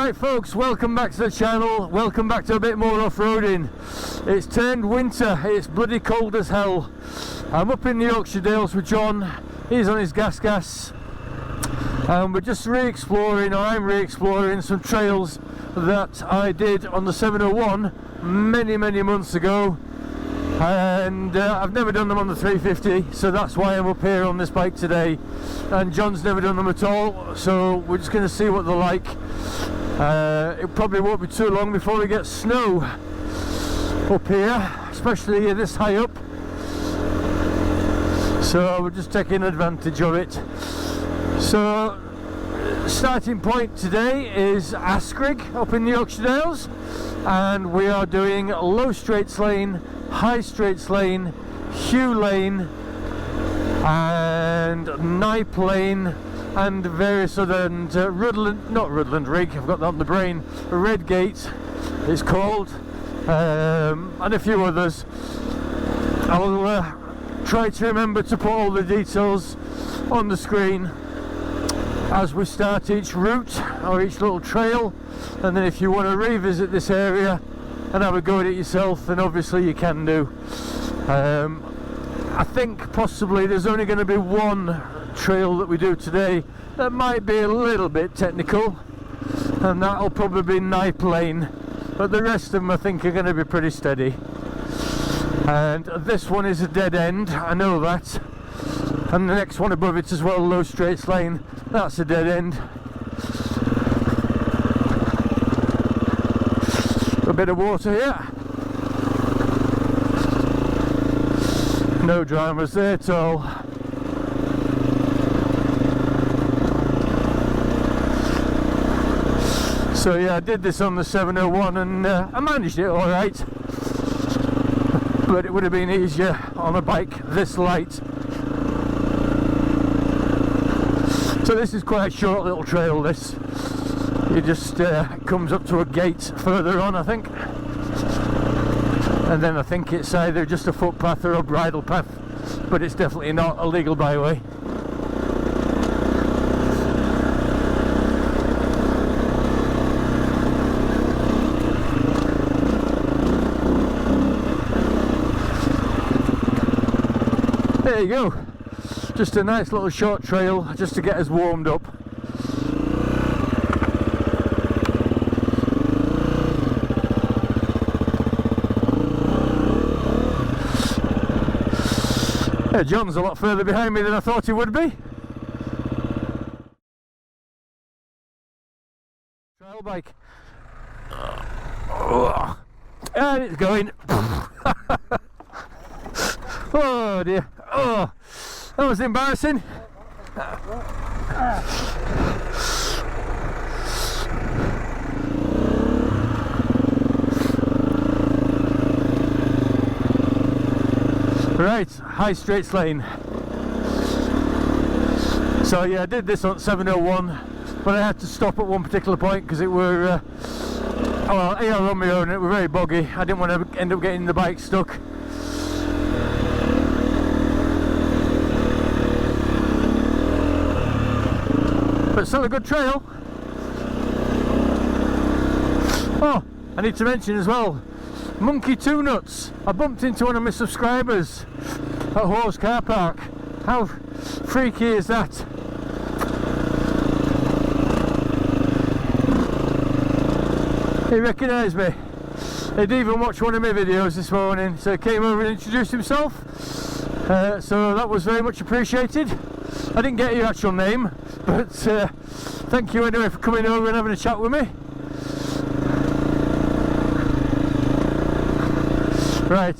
Right folks, welcome back to the channel, welcome back to a bit more off-roading. It's turned winter, it's bloody cold as hell. I'm up in the Yorkshire Dales with John, he's on his gas, and we're just re-exploring, or I'm re-exploring some trails that I did on the 701 many months ago, and I've never done them on the 350, so that's why I'm up here on this bike today. And John's never done them at all, so we're just going to see what they're like. It probably won't be too long before we get snow up here, especially this high up, so we're just taking advantage of it. So starting point today is Askrigg up in the Yorkshire Dales, and we are doing Low Straights Lane, High Straights Lane, Hugh Lane and Knipe Lane and various other, and Rudland Rig, I've got that on the brain, Redgate it's called, and a few others. I'll try to remember to put all the details on the screen as we start each route or each little trail, and then if you want to revisit this area and have a go at it yourself, then obviously you can do. I think possibly there's only going to be one trail that we do today that might be a little bit technical, and that'll probably be Knipe Lane, but the rest of them I think are going to be pretty steady. And this one is a dead end, I know that, and the next one above it as well, Low Straights Lane, that's a dead end. A bit of water here, no dramas there at all. So yeah, I did this on the 701 and I managed it alright, but it would have been easier on a bike this light. So this is quite a short little trail, this. It just comes up to a gate further on, I think, and then I think it's either just a footpath or a bridle path, but it's definitely not a legal byway. There you go, just a nice little short trail just to get us warmed up. Yeah, John's a lot further behind me than I thought he would be. Trail bike. And it's going. Oh dear. Oh, that was embarrassing. Right, High Straights Lane. So yeah, I did this on 701, but I had to stop at one particular point because it were well, here on my own, it was very boggy. I didn't want to end up getting the bike stuck. But still a good trail. Oh, I need to mention as well, Monkey Two Nuts. I bumped into one of my subscribers at Horse Car Park. How freaky is that? He recognised me. He'd even watched one of my videos this morning, so he came over and introduced himself. So that was very much appreciated. I didn't get your actual name, but thank you anyway for coming over and having a chat with me. Right,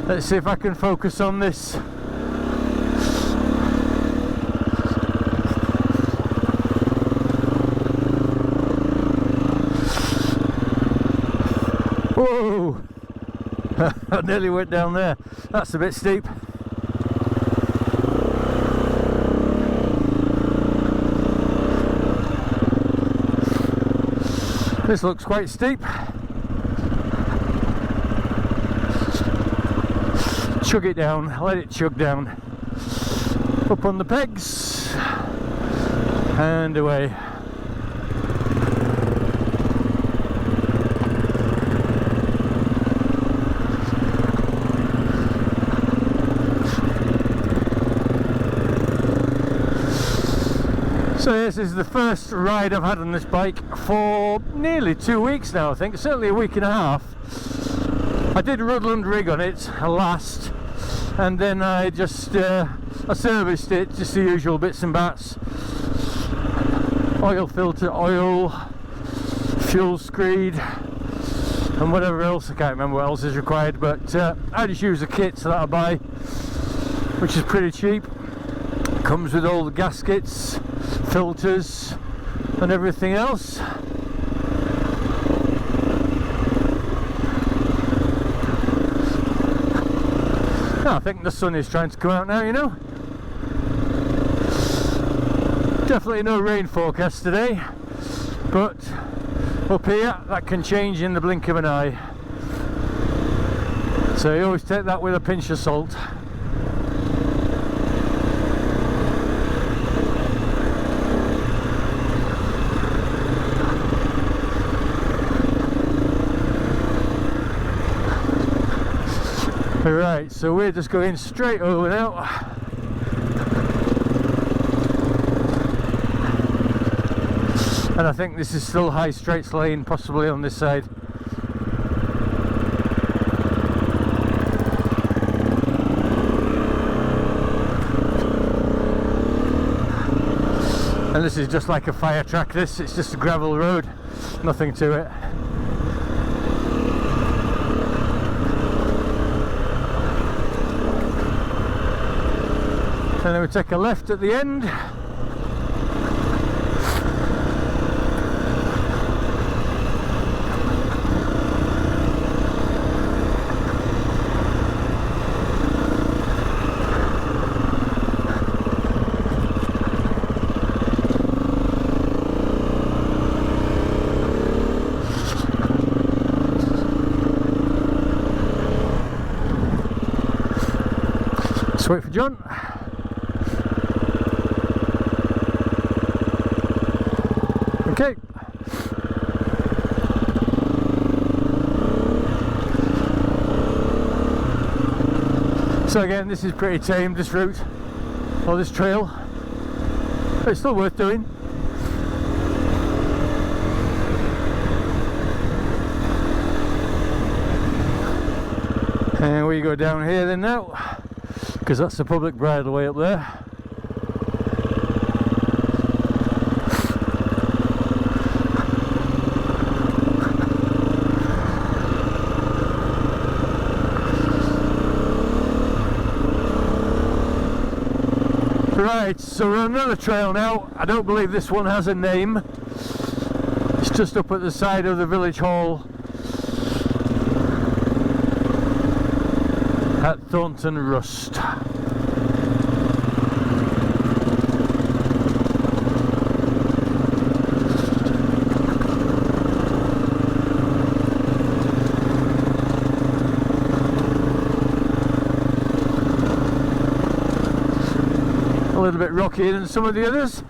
let's see if I can focus on this. Whoa! I nearly went down there. That's a bit steep. This looks quite steep. Chug it down, let it chug down. Up on the pegs and away. So this is the first ride I've had on this bike for nearly 2 weeks now, I think, certainly a week and a half. I did Rudland rig on it last, and then I just I serviced it, just the usual bits and bats. Oil filter, oil, fuel screed, and whatever else. I can't remember what else is required, but I just use a kit that I buy, which is pretty cheap. Comes with all the gaskets, filters and everything else. I think the sun is trying to come out now, you know. Definitely no rain forecast today, but up here that can change in the blink of an eye, so you always take that with a pinch of salt. Right, so we're just going straight over now. And I think this is still high straights lane, possibly on this side. And this is just like a fire track, this, it's just a gravel road, nothing to it. And then we take a left at the end. Let's wait for John. Okay. So again, this is pretty tame, this route, or this trail, but it's still worth doing. And we go down here then now, because that's the public bridleway up there. Right, so we're on another trail now. I don't believe this one has a name. It's just up at the side of the village hall at Thornton Rust. A little bit rockier than some of the others.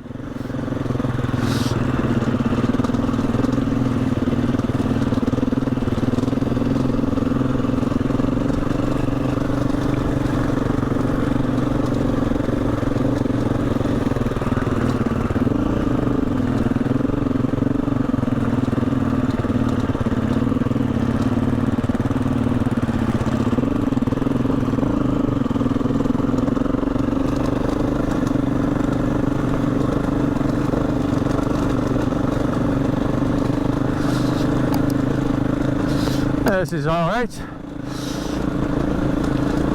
This is alright.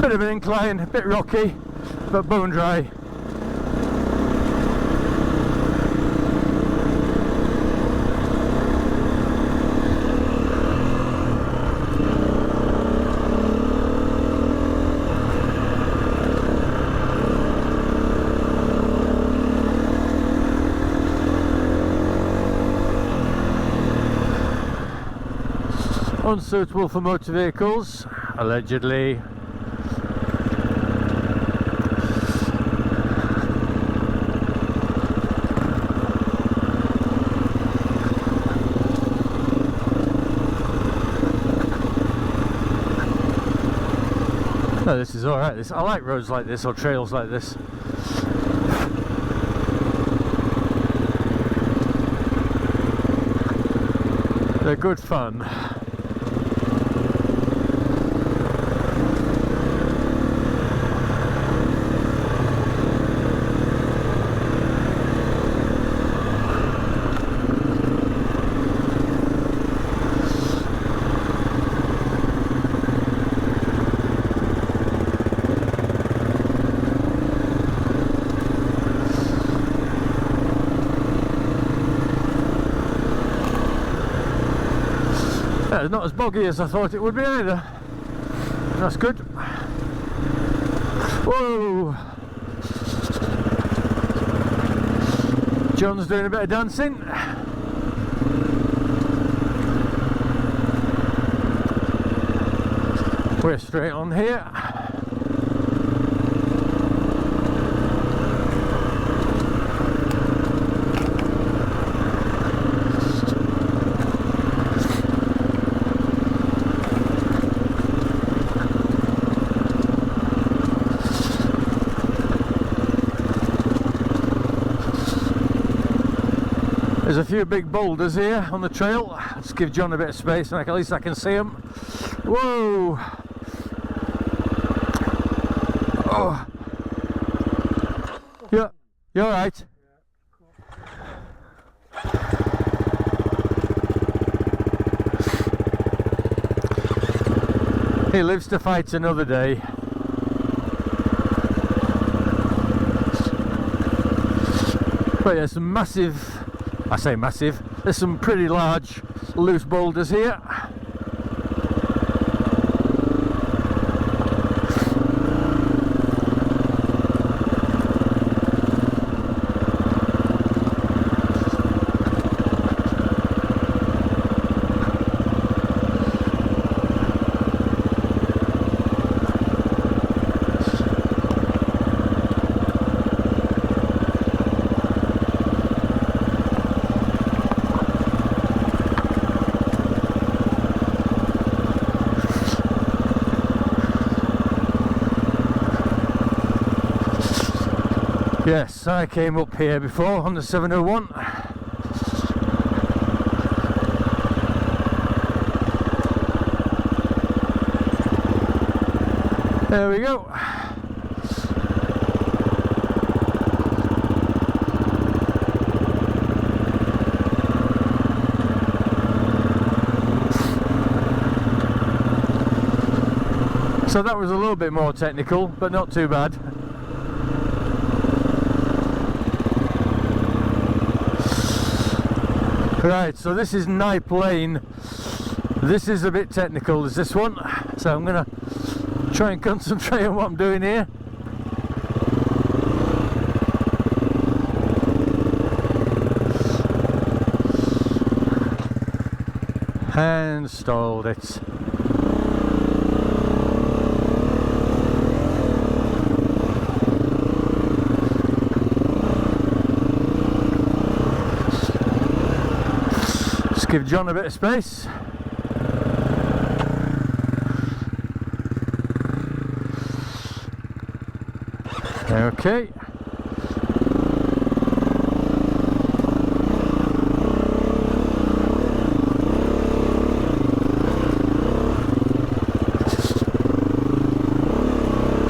Bit of an incline, a bit rocky, but bone dry. Unsuitable for motor vehicles, allegedly. No, this is alright. I like roads like this, or trails like this. They're good fun. Yeah, it's not as boggy as I thought it would be either. That's good. Whoa! John's doing a bit of dancing. We're straight on here. There's a few big boulders here on the trail. Let's give John a bit of space and at least I can see them. Whoa! Oh! Yeah, you're right. He lives to fight another day. But there's some massive, I say massive, there's some pretty large loose boulders here. Yes, I came up here before on the 701. There we go. So that was a little bit more technical, but not too bad. Right, so this is Knipe Lane. This is a bit technical as this one, so I'm going to try and concentrate on what I'm doing here. And stalled it. Give John a bit of space. Okay.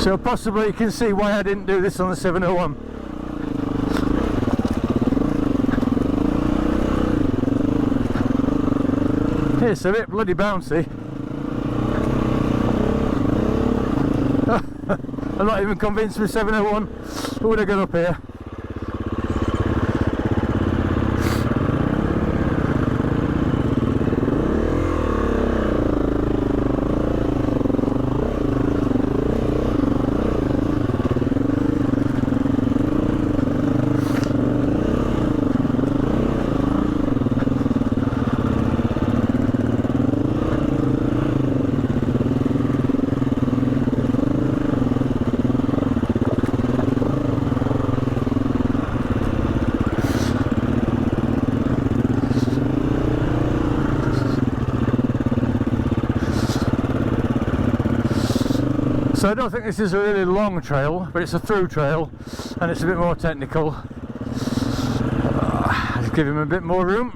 So possibly you can see why I didn't do this on the 701. It's a bit bloody bouncy. I'm not even convinced with 701 would have got up here. So I don't think this is a really long trail, but it's a through trail and it's a bit more technical. Just give him a bit more room.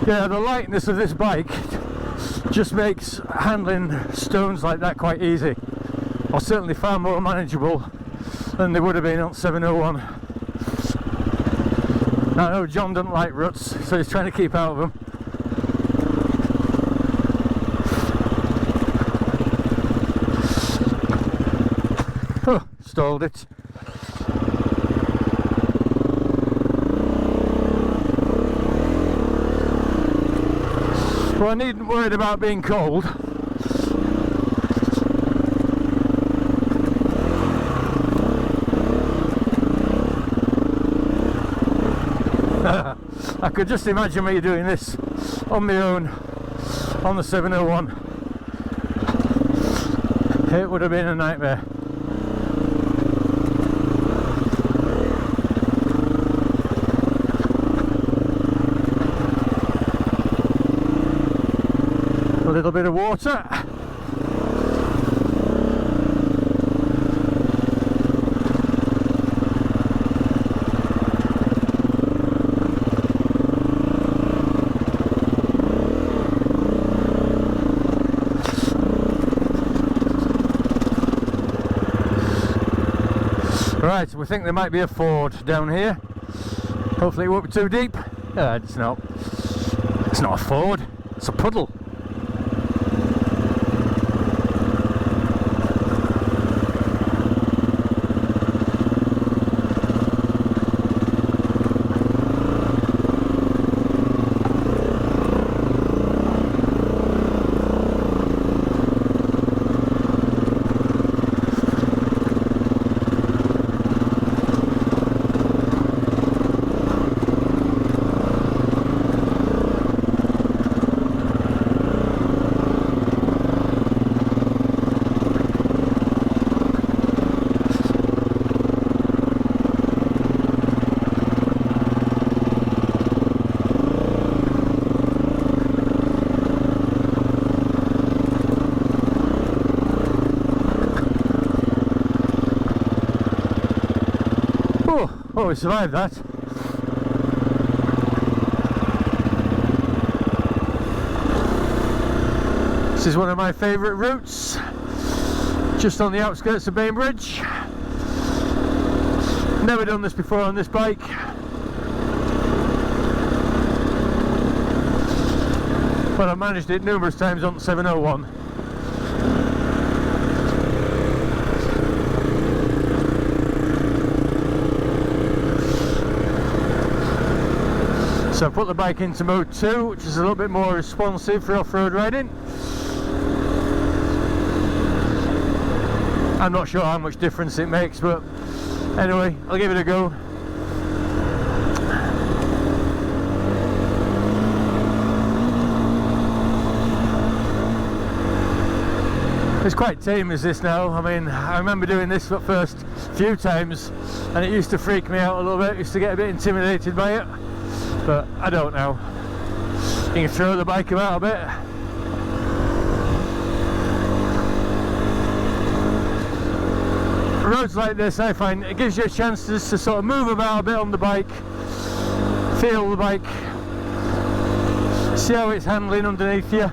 Yeah, the lightness of this bike just makes handling stones like that quite easy, or certainly far more manageable than they would have been on 701. Now, I know John doesn't like ruts, so he's trying to keep out of them. Oh, stalled it. Well, I needn't worry about being cold. I could just imagine me doing this on my own on the 701. It would have been a nightmare. A little bit of water. Right, we think there might be a ford down here. Hopefully it won't be too deep. It's not. It's not a ford, it's a puddle. Oh, we survived that. This is one of my favourite routes, just on the outskirts of Banbridge. Never done this before on this bike. But I've managed it numerous times on the 701. So I put the bike into mode 2, which is a little bit more responsive for off-road riding. I'm not sure how much difference it makes, but anyway, I'll give it a go. It's quite tame as this now. I mean, I remember doing this for the first few times and it used to freak me out a little bit. I used to get a bit intimidated by it. But I don't know. You can throw the bike about a bit. Roads like this, I find it gives you a chance to sort of move about a bit on the bike, feel the bike, see how it's handling underneath you.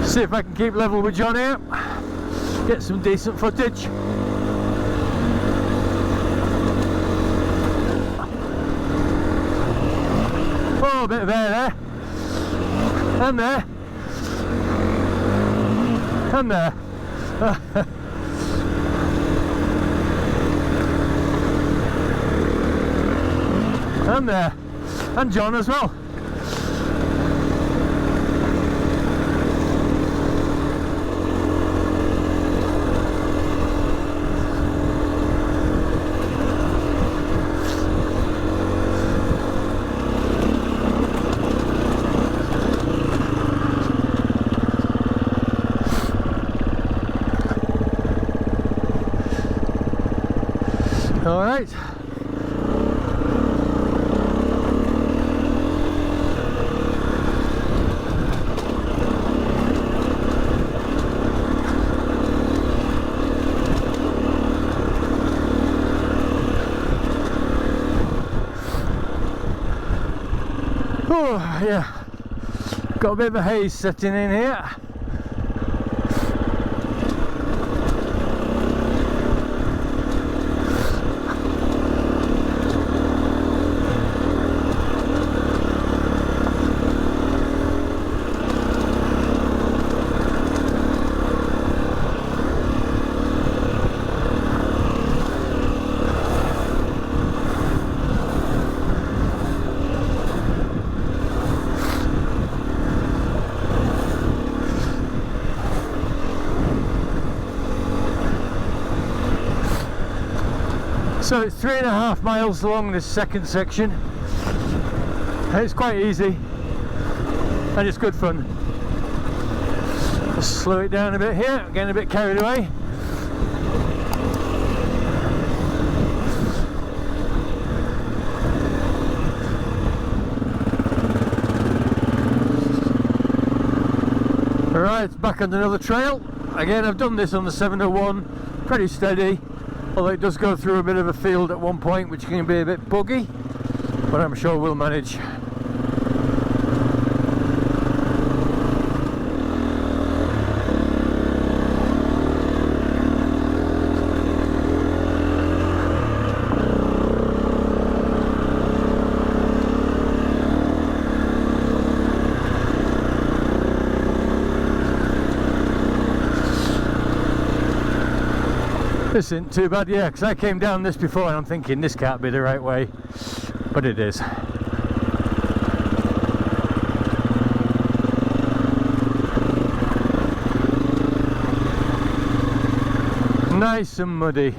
See if I can keep level with John here, get some decent footage. Oh, a bit of air there, and there, and there. And there, and John as well. All right. Oh yeah, got a bit of a haze setting in here. So it's 3.5 miles along this second section. It's quite easy and it's good fun. Just slow it down a bit here, I'm getting a bit carried away. Alright, back on another trail. Again, I've done this on the 701, pretty steady. Although it does go through a bit of a field at one point, which can be a bit buggy, but I'm sure we'll manage. This isn't too bad, yeah, because I came down this before and I'm thinking this can't be the right way, but it is. Nice and muddy.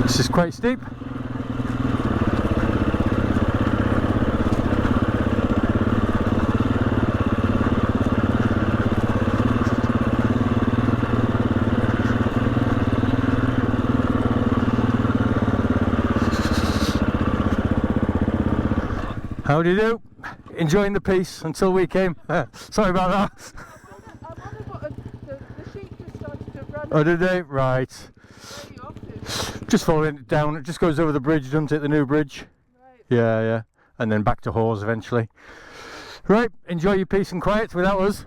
This is quite steep. How do you do? Enjoying the piece until we came. Sorry about that. The sheep just started to run. Oh, did they? Right. Just following it down, it just goes over the bridge, doesn't it? The new bridge. Right. Yeah, yeah. And then back to Hawes eventually. Right, enjoy your peace and quiet without us.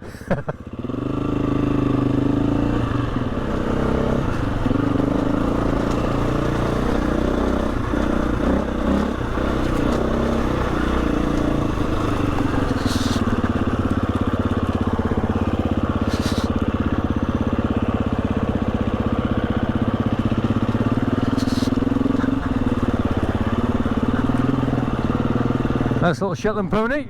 Nice little Shetland pony.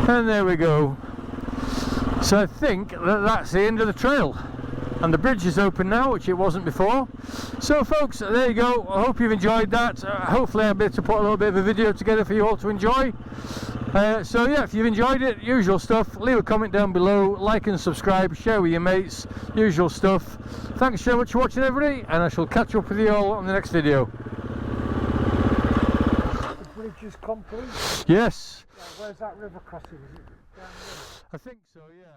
And there we go. So I think that's the end of the trail. And the bridge is open now, which it wasn't before. So folks, there you go. I hope you've enjoyed that. Hopefully I'll be able to put a little bit of a video together for you all to enjoy. So yeah, if you've enjoyed it, usual stuff, leave a comment down below, like and subscribe, share with your mates, usual stuff. Thanks so much for watching everybody, and I shall catch up with you all on the next video. The bridge is complete. Yes. Yeah, where's that river crossing? Is it down there? I think so, yeah.